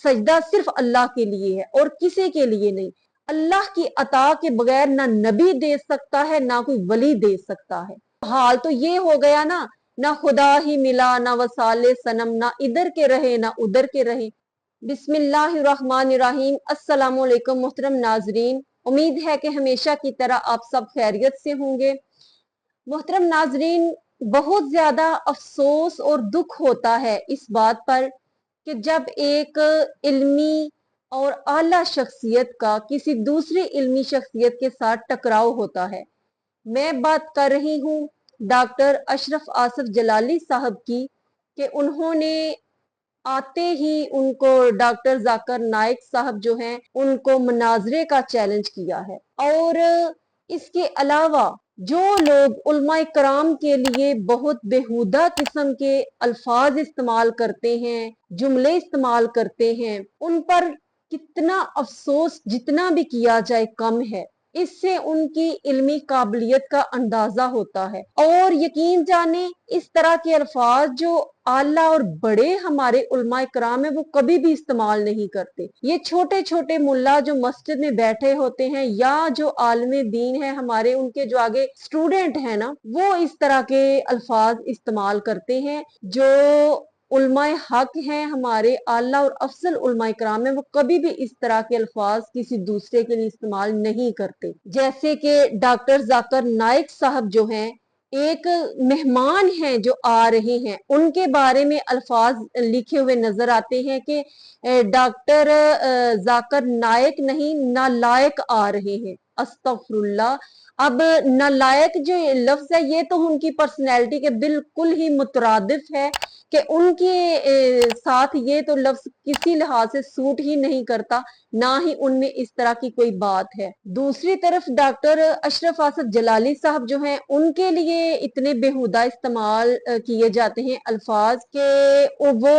सजदा सिर्फ अल्लाह के लिए है और किसी के लिए नहीं। अल्लाह की अता के बगैर ना नबी दे सकता है ना कोई वली दे सकता है। हाल तो ये हो गया ना खुदा ही मिला ना वसाले सनम, ना इधर के रहे ना उधर के रहे। बिस्मिल्लाहिर्रहमानिर्रहीम। अस्सलाम वालेकुम मोहतरम नाजरीन, उम्मीद है कि हमेशा की तरह आप सब खैरियत से होंगे। मोहतरम नाजरीन, बहुत ज्यादा अफसोस और दुख होता है इस बात पर कि जब एक इल्मी और आला शख्सियत का किसी दूसरी इल्मी शख्सियत के साथ टकराव होता है। मैं बात कर रही हूँ डॉक्टर अशरफ आसफ जलाली साहब की, कि उन्होंने आते ही उनको डॉक्टर जाकिर नाइक साहब जो हैं उनको मुनाजरे का चैलेंज किया है। और इसके अलावा जो लोग उलमाए कराम के लिए बहुत बेहुदा किस्म के अल्फाज इस्तेमाल करते हैं, जुमले इस्तेमाल करते हैं, उन पर कितना अफसोस जितना भी किया जाए कम है। इससे उनकी इल्मी काबिलियत का अंदाजा होता है। और यकीन जाने इस तरह के अल्फाज जो आला और बड़े हमारे उलमाए कराम है वो कभी भी इस्तेमाल नहीं करते। ये छोटे छोटे मुल्ला जो मस्जिद में बैठे होते हैं या जो आलमे दीन है हमारे, उनके जो आगे स्टूडेंट है ना, वो इस तरह के अल्फाज इस्तेमाल करते हैं। जो उलमाए हक हैं हमारे आला और अफजल उलमाए कराम है, वो कभी भी इस तरह के अल्फाज किसी दूसरे के लिए इस्तेमाल नहीं करते। जैसे कि डॉक्टर जाकिर नाइक साहब जो हैं एक मेहमान हैं जो आ रहे हैं, उनके बारे में अल्फाज लिखे हुए नजर आते हैं कि डॉक्टर जाकिर नाइक नहीं नालायक आ रहे हैं। अस्तगफुरुल्लाह। अब नालायक जो लफ्ज है ये तो उनकी पर्सनैलिटी के बिल्कुल ही मुतरादिफ है कि उनके साथ ये तो लफ्ज किसी लिहाज से सूट ही नहीं करता, ना ही उनमें इस तरह की कोई बात है। दूसरी तरफ डॉक्टर अशरफ आसफ जलाली साहब जो हैं उनके लिए इतने बेहुदा इस्तेमाल किए जाते हैं अल्फाज के वो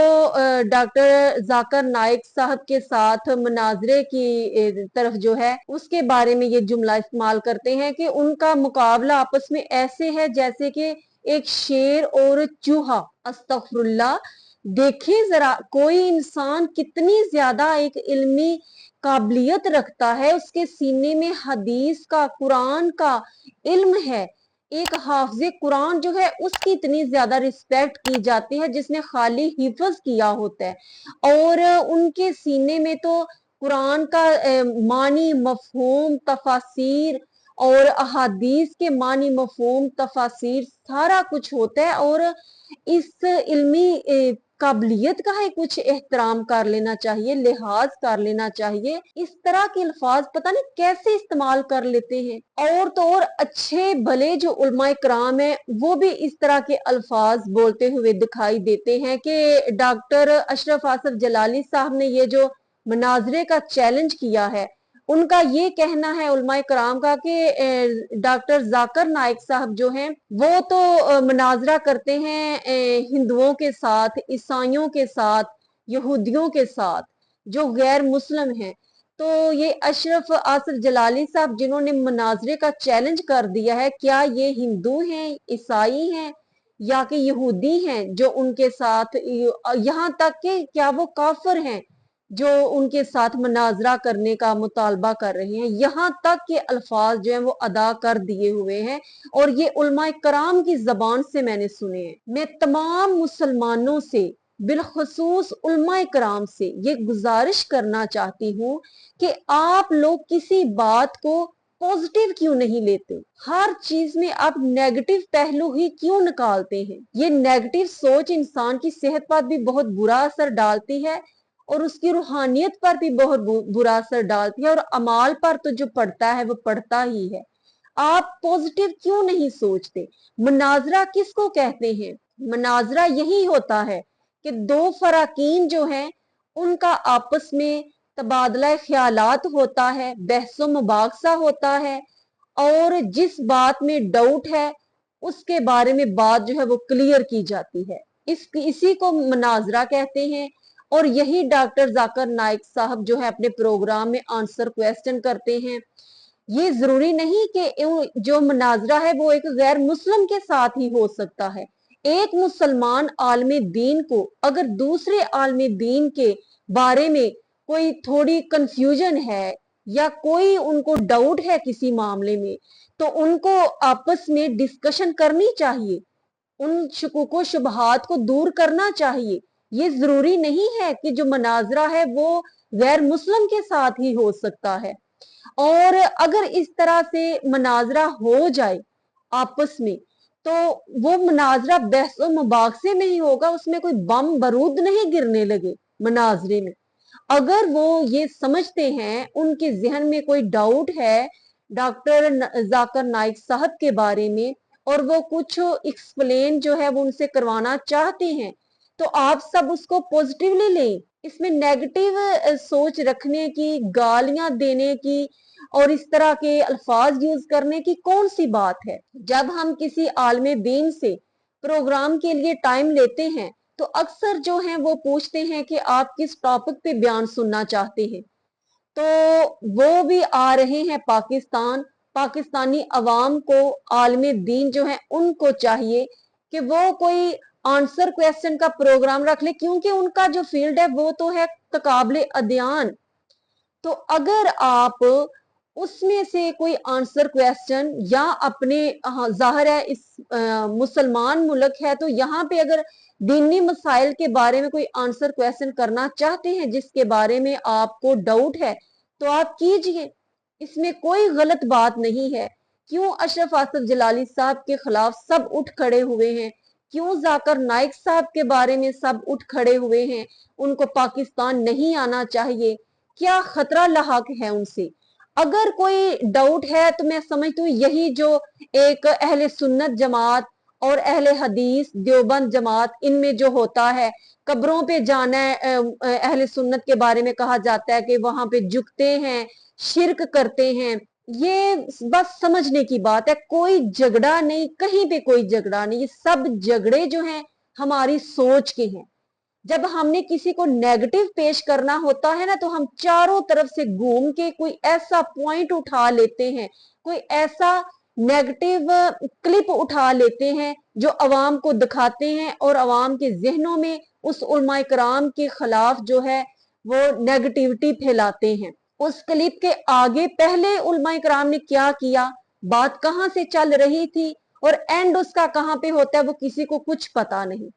डॉक्टर जाकिर नाइक साहब के साथ मुनाजरे की तरफ जो है उसके बारे में ये जुमला इस्तेमाल करते हैं कि उनका मुकाबला आपस में ऐसे है जैसे कि एक शेर और चूहा। अस्तगफुरुल्लाह। देखिए जरा, कोई इंसान कितनी ज्यादा एक इल्मी काबिलियत रखता है, उसके सीने में हदीस का कुरान का इल्म है। एक हाफिज कुरान जो है उसकी इतनी ज्यादा रिस्पेक्ट की जाती है जिसने खाली हिफ्ज किया होता है। और उनके सीने में तो कुरान का मानी मफहूम तफासिर और अहादीस के मानी मफहूम तफासिर सारा कुछ होता है। और इस इल्मी काबिलियत का है कुछ एहतराम कर लेना चाहिए, लिहाज कर लेना चाहिए। इस तरह के अल्फाज पता नहीं कैसे इस्तेमाल कर लेते हैं। और तो और अच्छे भले जो उलमाए कराम है वो भी इस तरह के अल्फाज बोलते हुए दिखाई देते हैं कि डॉक्टर अशरफ आसफ जलाली साहब ने ये जो मुनाजरे का चैलेंज किया है, उनका ये कहना है उलमाए कराम का कि डॉक्टर जाकिर नाइक साहब जो हैं वो तो मुनाजरा करते हैं हिंदुओं के साथ, ईसाइयों के साथ, यहूदियों के साथ जो गैर मुस्लिम हैं। तो ये अशरफ आसफ जलाली साहब जिन्होंने मुनाजरे का चैलेंज कर दिया है, क्या ये हिंदू हैं, ईसाई हैं या कि यहूदी हैं जो उनके साथ, यहाँ तक कि क्या वो काफिर हैं जो उनके साथ मुनाजरा करने का मुतालबा कर रहे हैं। यहाँ तक के अल्फाज जो हैं वो अदा कर दिए हुए हैं और ये उलमाए कराम की जबान से मैंने सुने हैं। मैं तमाम मुसलमानों से बिलखसूस उलमाए कराम से ये गुजारिश करना चाहती हूँ कि आप लोग किसी बात को पॉजिटिव क्यों नहीं लेते, हर चीज में आप नेगेटिव पहलू ही क्यों निकालते हैं। ये नेगेटिव सोच इंसान की सेहत पर भी बहुत बुरा असर डालती है और उसकी रूहानियत पर भी बहुत बुरा असर डालती है और अमाल पर तो जो पड़ता है वो पड़ता ही है। आप पॉजिटिव क्यों नहीं सोचते। मुनाजरा किसको कहते हैं? मुनाजरा यही होता है कि दो फराकीन जो हैं उनका आपस में तबादला ख्यालात होता है, बहसो मुबाकसा होता है और जिस बात में डाउट है उसके बारे में बात जो है वो क्लियर की जाती है। इसी को मुनाजरा कहते हैं। और यही डॉक्टर जाकिर नाइक साहब जो है अपने प्रोग्राम में आंसर क्वेश्चन करते हैं। ये जरूरी नहीं कि जो मुनाजरा है वो एक गैर मुस्लिम के साथ ही हो सकता है। एक मुसलमान आलमे दीन को अगर दूसरे आलमे दीन के बारे में कोई थोड़ी कंफ्यूजन है या कोई उनको डाउट है किसी मामले में, तो उनको आपस में डिस्कशन करनी चाहिए, उन शुकूक शुबहात को दूर करना चाहिए। ये जरूरी नहीं है कि जो मनाजरा है वो गैर मुस्लिम के साथ ही हो सकता है। और अगर इस तरह से मनाजरा हो जाए आपस में, तो वो मनाजरा बहस व मुबाकसे में ही होगा, उसमें कोई बम बारूद नहीं गिरने लगे मनाजरे में। अगर वो ये समझते हैं, उनके जहन में कोई डाउट है डॉक्टर जाकिर नाइक साहब के बारे में, और वो कुछ एक्सप्लेन जो है वो उनसे करवाना चाहते हैं, तो आप सब उसको पॉजिटिवली लें। इसमें नेगेटिव सोच रखने की, गालियां देने की और इस तरह के अल्फाज यूज करने की कौन सी बात है। जब हम किसी आलमे दीन से प्रोग्राम के लिए टाइम लेते हैं, तो अक्सर जो है वो पूछते हैं कि आप किस टॉपिक पे बयान सुनना चाहते हैं। तो वो भी आ रहे हैं पाकिस्तान, पाकिस्तानी अवाम को, आलमे दीन जो है उनको चाहिए कि वो कोई आंसर क्वेश्चन का प्रोग्राम रख ले, क्योंकि उनका जो फील्ड है वो तो है तकाबले अदयान। तो अगर आप उसमें से कोई आंसर क्वेश्चन या अपने, जाहिर है इस मुसलमान मुल्क है, तो यहाँ पे अगर दीनी मसाइल के बारे में कोई आंसर क्वेश्चन करना चाहते हैं जिसके बारे में आपको डाउट है, तो आप कीजिए, इसमें कोई गलत बात नहीं है। क्यों अशरफ आसिफ जलाली साहब के खिलाफ सब उठ खड़े हुए हैं, क्यों जाकिर नाइक साहब के बारे में सब उठ खड़े हुए हैं, उनको पाकिस्तान नहीं आना चाहिए, क्या खतरा लाहक है उनसे। अगर कोई डाउट है तो मैं समझती हूँ यही जो एक अहले सुन्नत जमात और अहले हदीस देवबंद जमात, इनमें जो होता है कब्रों पे जाना है, अहले सुन्नत के बारे में कहा जाता है कि वहां पे झुकते हैं, शिरक करते हैं, ये बस समझने की बात है, कोई झगड़ा नहीं, कहीं पे कोई झगड़ा नहीं, ये सब झगड़े जो हैं हमारी सोच के हैं। जब हमने किसी को नेगेटिव पेश करना होता है ना, तो हम चारों तरफ से घूम के कोई ऐसा पॉइंट उठा लेते हैं, कोई ऐसा नेगेटिव क्लिप उठा लेते हैं जो अवाम को दिखाते हैं और अवाम के जहनों में उस उलमा कराम के खिलाफ जो है वो नेगेटिविटी फैलाते हैं। उस क्लिप के आगे पहले उलमा कराम ने क्या किया, बात कहां से चल रही थी और एंड उसका कहां पे होता है, वो किसी को कुछ पता नहीं।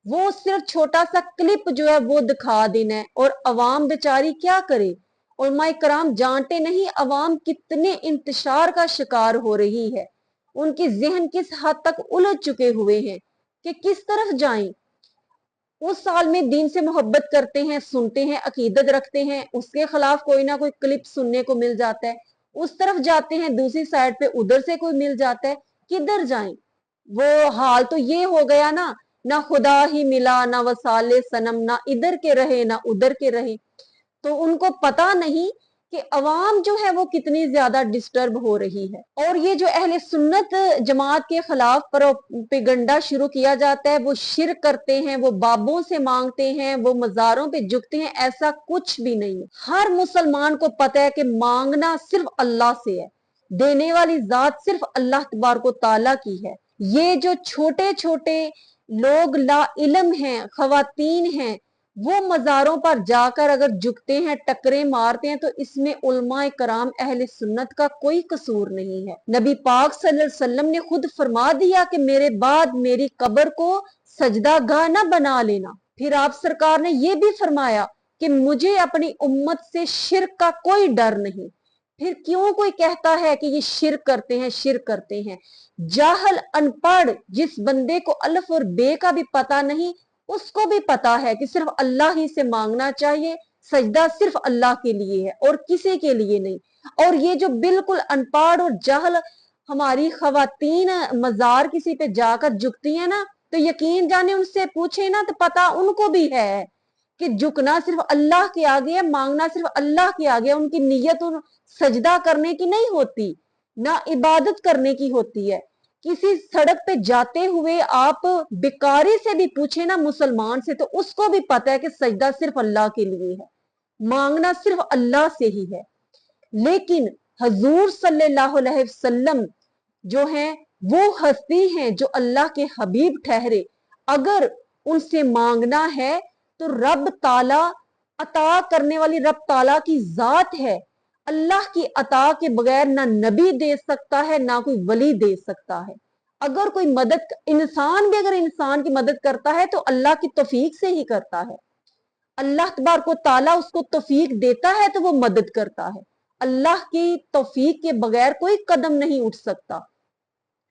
वो सिर्फ छोटा सा क्लिप जो है वो दिखा देना है, और अवाम बेचारी क्या करे। उलमा कराम जानते नहीं अवाम कितने इंतशार का शिकार हो रही है, उनके जहन किस हद तक उलझ चुके हुए हैं कि किस तरफ जाएं। उस साल में दीन से मोहब्बत करते हैं, सुनते हैं, अकीदत रखते हैं, उसके खिलाफ कोई ना कोई क्लिप सुनने को मिल जाता है, उस तरफ जाते हैं दूसरी साइड पे उधर से कोई मिल जाता है, किधर जाएं। वो हाल तो ये हो गया ना खुदा ही मिला, ना वसाले सनम, ना इधर के रहे ना उधर के रहे। तो उनको पता नहीं कि अवाम जो है वो कितनी ज्यादा डिस्टर्ब हो रही है। और ये जो अहले सुन्नत जमात के खिलाफ प्रोपेगंडा शुरू किया जाता है, वो शिरक करते हैं, वो बाबों से मांगते हैं, वो मज़ारों पे झुकते हैं, ऐसा कुछ भी नहीं है। हर मुसलमान को पता है कि मांगना सिर्फ अल्लाह से है, देने वाली जात सिर्फ अल्लाह तबारक व तआला की है। ये जो छोटे छोटे लोग ला इल्म हैं, खवातीन हैं, वो मज़ारों पर जाकर अगर झुकते हैं, टकरे मारते हैं, तो इसमें उलमाए कराम अहले सुन्नत का कोई कसूर नहीं है। नबी पाक सल्लल्लाहु अलैहि वसल्लम ने खुद फरमा दिया कि मेरे बाद मेरी कब्र को सजदा गाह न बना लेना। फिर आप सरकार ने ये भी फरमाया कि मुझे अपनी उम्मत से शिरक का कोई डर नहीं। फिर क्यों कोई कहता है कि ये शिरक करते हैं, शिरक करते हैं। जाहल अनपढ़ जिस बंदे को अल्फ और बे का भी पता नहीं, उसको भी पता है कि सिर्फ अल्लाह ही से मांगना चाहिए, सजदा सिर्फ अल्लाह के लिए है और किसी के लिए नहीं। और ये जो बिल्कुल अनपढ़ और जाहल हमारी खवातीन मजार किसी पे जाकर झुकती है ना, तो यकीन जाने उनसे पूछे ना तो पता उनको भी है कि झुकना सिर्फ अल्लाह के आगे है, मांगना सिर्फ अल्लाह के आगे है। उनकी नीयत और सजदा करने की नहीं होती, ना इबादत करने की होती है। किसी सड़क पे जाते हुए आप बेकारी से भी पूछे ना मुसलमान से, तो उसको भी पता है कि सजदा सिर्फ अल्लाह के लिए है, मांगना सिर्फ अल्लाह से ही है। लेकिन हजूर सल्लल्लाहु अलैहि वसल्लम जो हैं वो हस्ती हैं जो अल्लाह के हबीब ठहरे। अगर उनसे मांगना है तो रब ताला अता करने वाली रब ताला की जात है। अल्लाह की अता के बगैर ना नबी दे सकता है, ना कोई वली दे सकता है। अगर कोई मदद, इंसान भी अगर इंसान की मदद करता है तो अल्लाह की तौफीक से ही करता है। अल्लाह तबारक व तआला उसको तौफीक देता है तो वो मदद करता है। अल्लाह की तौफीक के बगैर कोई कदम नहीं उठ सकता।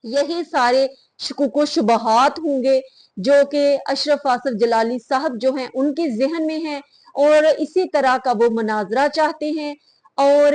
यही सारे शुकुक शुबहात होंगे जो कि अशरफ आसफ जलाली साहब जो हैं उनके जहन में हैं, और इसी तरह का वो मुनाजरा चाहते हैं। और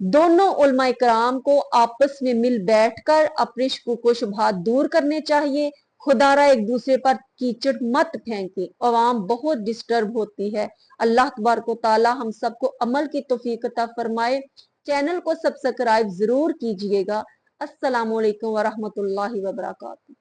दोनों उलमाए कराम को आपस में मिल बैठकर अपने शुकुक शुबहात दूर करने चाहिए। खुदारा एक दूसरे पर कीचड़ मत फेंके, अवाम बहुत डिस्टर्ब होती है। अल्लाह तबारक व तआला हम सबको अमल की तौफीक अता फरमाए। चैनल को सब्सक्राइब जरूर कीजिएगा। अस्सलामुअलैकुम वरहमतुल्लाहि वबरकातुहू।